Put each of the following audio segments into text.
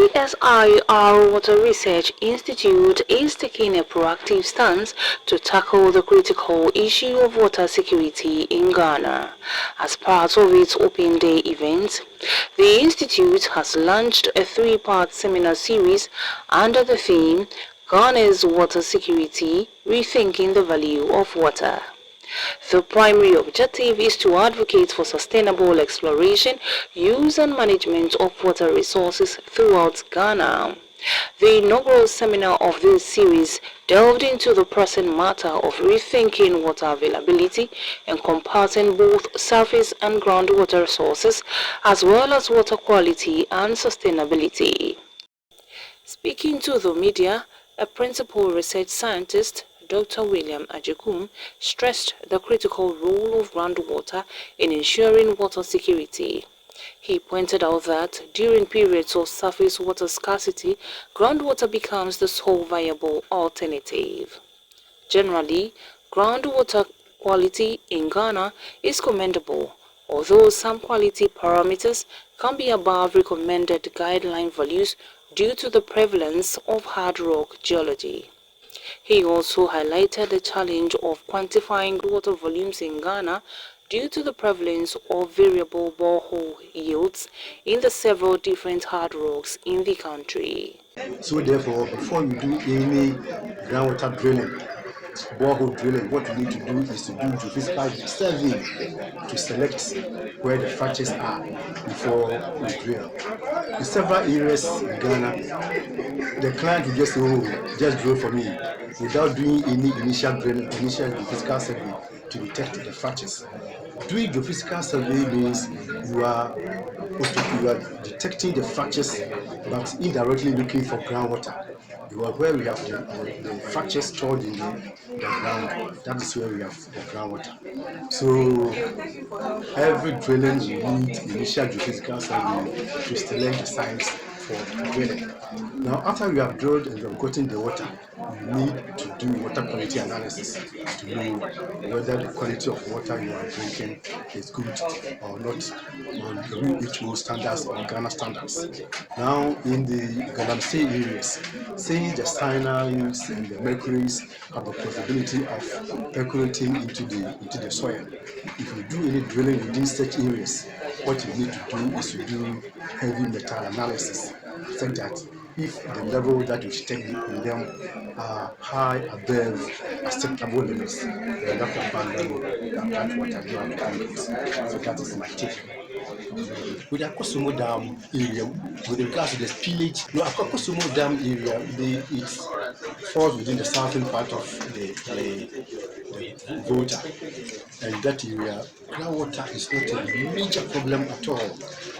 CSIR Water Research Institute is taking a proactive stance to tackle the critical issue of water security in Ghana. As part of its Open Day event, the institute has launched a three-part seminar series under the theme Ghana's Water Security, Rethinking the Value of Water. The primary objective is to advocate for sustainable exploration, use and management of water resources throughout Ghana. The inaugural seminar of this series delved into the pressing matter of rethinking water availability, encompassing both surface and groundwater resources, as well as water quality and sustainability. Speaking to the media, a principal research scientist, Dr. William Ajekum, stressed the critical role of groundwater in ensuring water security. He pointed out that during periods of surface water scarcity, groundwater becomes the sole viable alternative. Generally, groundwater quality in Ghana is commendable, although some quality parameters can be above recommended guideline values due to the prevalence of hard rock geology. He also highlighted the challenge of quantifying water volumes in Ghana due to the prevalence of variable borehole yields in the several different hard rocks in the country. So therefore, before you do any groundwater drilling, borehole drilling, what you need to do is to do geophysical survey to select where the fractures are before you drill. In several areas in Ghana, the client will just say, oh, just drill for me, without doing any initial drilling, initial geophysical survey to detect the fractures. Doing geophysical survey means you are detecting the fractures, but indirectly looking for groundwater. Because where we have the fractures stored in the ground, that is where we have the groundwater. So every drilling will need initial geophysical survey to select the sites for drilling. Now, after you have drilled and you have gotten the water, you need to do water quality analysis to know whether the quality of water you are drinking is good or not on WHO standards or Ghana standards. Now, in the Galamsey areas, since the cyanides and the mercuries have the possibility of percolating into the soil, if you do any drilling within such areas, what you need to do is to do heavy metal analysis, such that if the level that you detect in them are high above acceptable limits, then you have to abandon that plant water, you have to treat it. So that is my take. With the Akosumo Dam area, with regards to the spillage, no, Akosumo Dam area, it falls within the southern part of the Volta. And that area, groundwater is not a major problem at all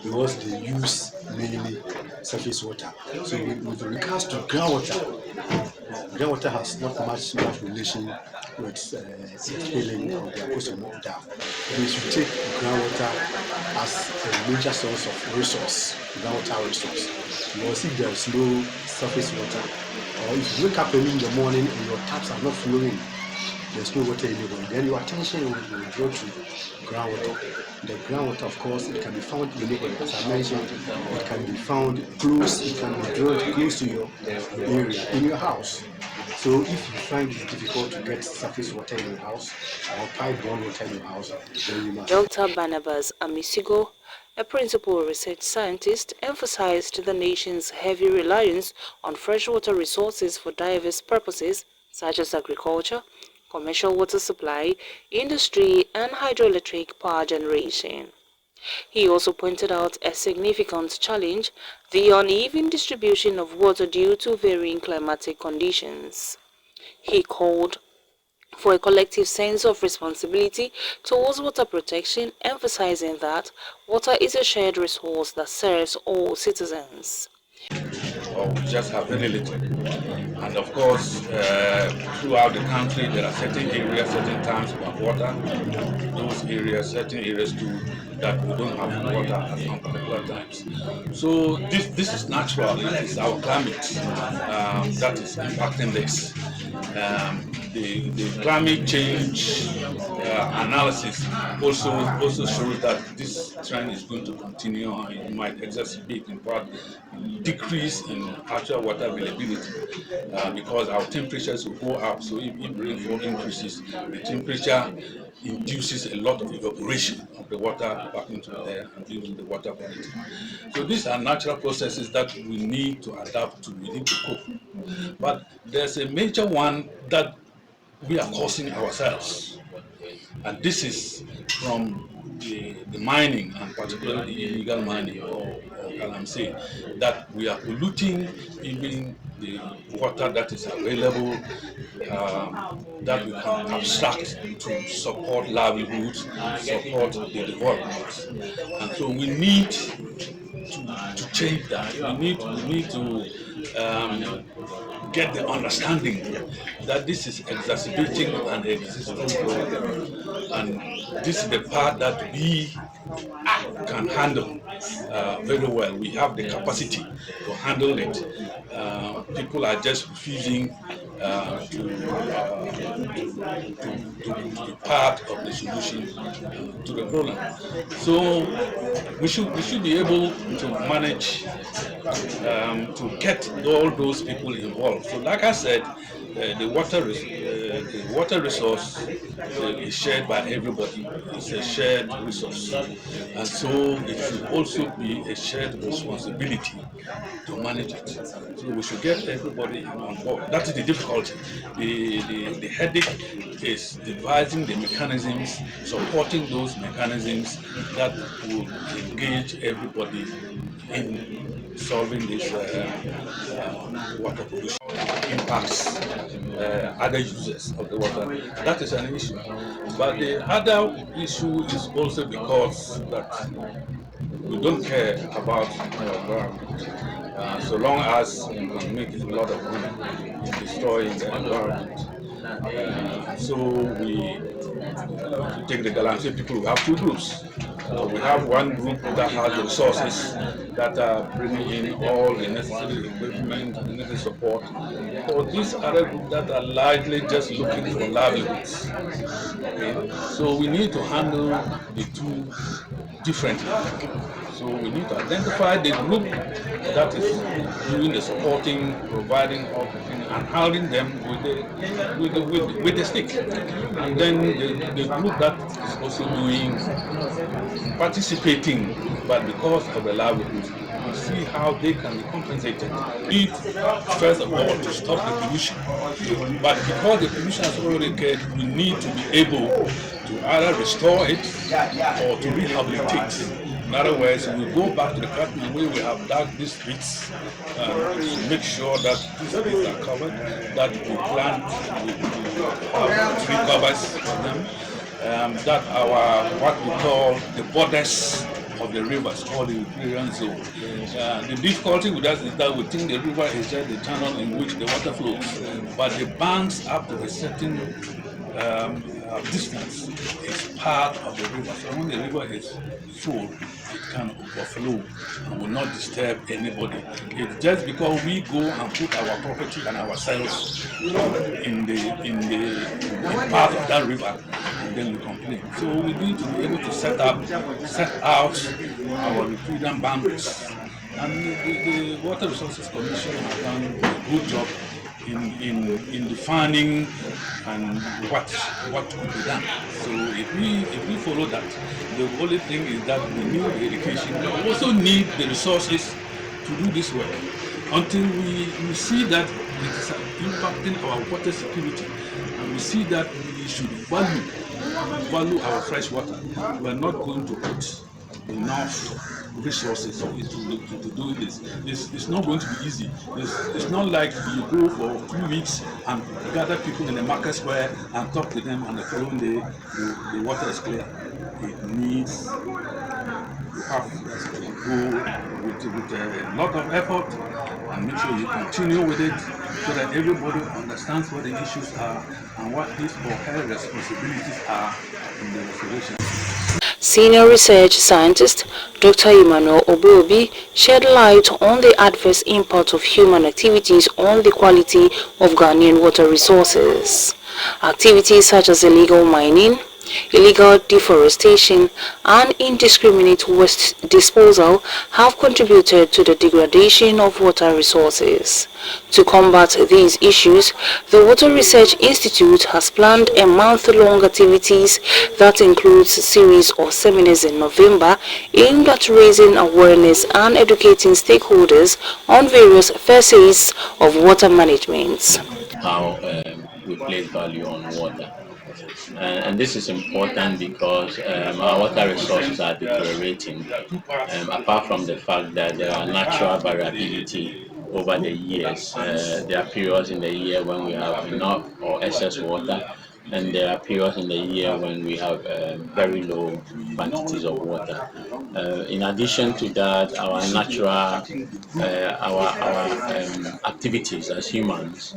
because they use mainly surface water. So with regards to groundwater has not much relation with spilling of the Akosumo Dam. We should take groundwater as a major source of resource, groundwater resource. Because if there is no surface water, or if you wake up early in the morning and your taps are not flowing, there's no water anywhere, then your attention will draw to groundwater. The groundwater, of course, it can be found anywhere. As I mentioned, it can be found close, it can be drilled close to your area, in your house. So if you find it difficult to get surface water in your house or pipe groundwater in your house, then you must. Dr. Barnabas Amisigo, a principal research scientist, emphasized the nation's heavy reliance on freshwater resources for diverse purposes such as agriculture, commercial water supply, industry, and hydroelectric power generation. He also pointed out a significant challenge, the uneven distribution of water due to varying climatic conditions. He called for a collective sense of responsibility towards water protection, emphasizing that water is a shared resource that serves all citizens. Or we just have very little. And of course, throughout the country, there are certain areas, certain times we have water. Those areas, certain areas too, that we don't have water at some particular times. So this is natural. It is our climate that is impacting this. the climate change analysis also shows that this trend is going to continue, and it might exacerbate, in part, decrease in actual water availability because our temperatures will go up. So if rainfall increases, the temperature induces a lot of evaporation of the water back into the air and leaving the water quality. So these are natural processes that we need to adapt to, we need to cope. But there's a major one that we are causing ourselves. And this is from the mining, and particularly the illegal mining or galamsey, that we are polluting even the water that is available, that we can abstract to support livelihoods, support the development. And so we need to change that. We need to get the understanding that this is exacerbating an existing problem, and this is the part that we can handle very well. We have the capacity to handle it. People are just refusing to be part of the solution to the problem. So we should be able to manage to get all those people involved. So, like I said, the water resource is shared by everybody. It's a shared resource, and so it should also be a shared responsibility to manage it. So we should get everybody on board. That is the difficulty. The headache is devising the mechanisms, supporting those mechanisms that will engage everybody in solving this water pollution impacts other users of the water. That is an issue. But the other issue is also because that we don't care about our environment. So long as we can make a lot of money in destroying the environment. So we take the Galamsey people, we have two groups. We have one group that has the resources that are bringing in all the necessary equipment and the necessary support. For this other group that are largely just looking for livelihoods. Okay? So we need to handle the two differently. So we need to identify the group that is doing the supporting, providing all the things, and holding them with the stick. And then the group that is also doing participating, but because of the livelihood, we see how they can be compensated. Need first of all to stop the pollution, but because the pollution has already occurred, we need to be able to either restore it or to rehabilitate. In other words, we go back to the pattern where we have dug these streets to make sure that these streets are covered, that we plant, we have tree covers for them, that our, what we call the borders of the rivers, called the riparian zone. The difficulty with that is that we think the river is just the channel in which the water flows, but the banks up to a certain distance is part of the river. So when the river is full, it can overflow and will not disturb anybody. It's just because we go and put our property and ourselves in part of that river, and then we complain. So we need to be able to set out our riparian boundaries. And the Water Resources Commission has done a good job in defining and what could be done. So if we follow that, the only thing is that we need the education. We also need the resources to do this work. Until we see that it is impacting our water security, and we see that we should value our fresh water, we are not going to put enough resources to do this. It's not going to be easy. It's not like you go for 2 weeks and gather people in the market square and talk to them, and the following day the water is clear. It needs, you have to go with a lot of effort and make sure you continue with it so that everybody understands what the issues are and what his or her responsibilities are in the restoration. Senior research scientist Dr. Emmanuel Obi shed light on the adverse impact of human activities on the quality of Ghanaian water resources. Activities such as illegal mining, illegal deforestation, and indiscriminate waste disposal have contributed to the degradation of water resources. To combat these issues, the Water Research Institute has planned a month-long activities that includes a series of seminars in November aimed at raising awareness and educating stakeholders on various facets of water management. How we place value on water. And this is important because our water resources are deteriorating. Apart from the fact that there are natural variability over the years, there are periods in the year when we have enough or excess water, and there are periods in the year when we have very low quantities of water. In addition to that, our natural, our activities as humans,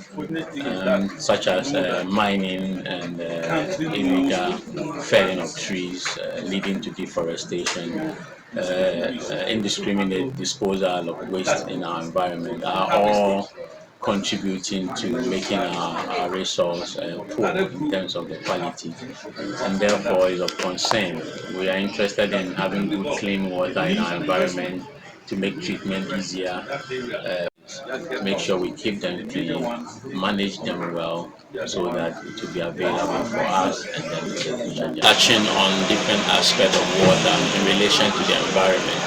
such as mining and illegal felling of trees, leading to deforestation, indiscriminate disposal of waste in our environment, are all contributing to making our resource poor in terms of the quality, and therefore is of concern. We are interested in having good clean water in our environment to make treatment easier, make sure we keep them clean, manage them well, so that it will be available for us and then for the future generation. Touching on different aspects of water in relation to the environment,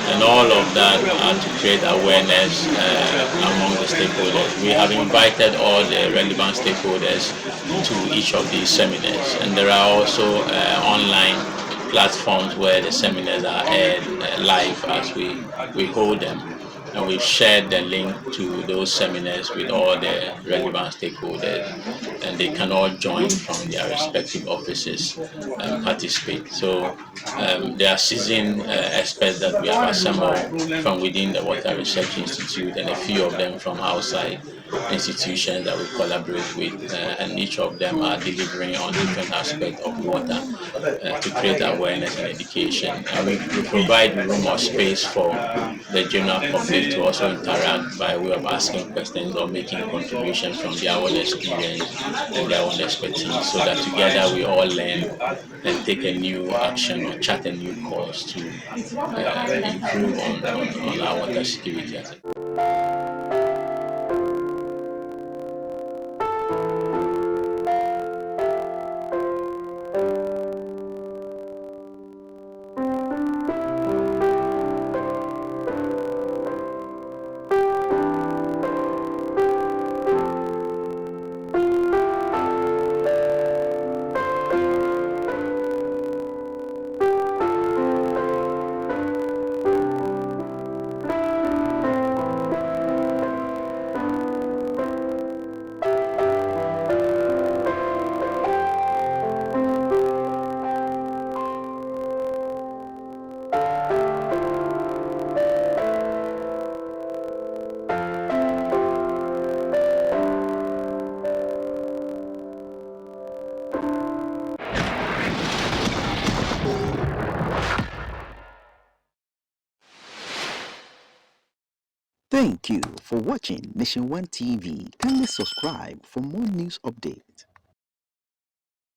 and all of that are to create awareness among the stakeholders. We have invited all the relevant stakeholders to each of these seminars, and there are also online platforms where the seminars are aired live as we hold them, and we've shared the link to those seminars with all the relevant stakeholders, and they can all join from their respective offices and participate. So there are seasoned experts that we have assembled from within the Water Research Institute, and a few of them from outside institutions that we collaborate with, and each of them are delivering on different aspects of water to create awareness and education. And we provide room or space for the general public to also interact by way of asking questions or making contributions from their own experience and their own expertise, so that together we all learn and take a new action or chart a new course to improve on our water security as a Thank you for watching Nation One TV. Kindly subscribe for more news updates.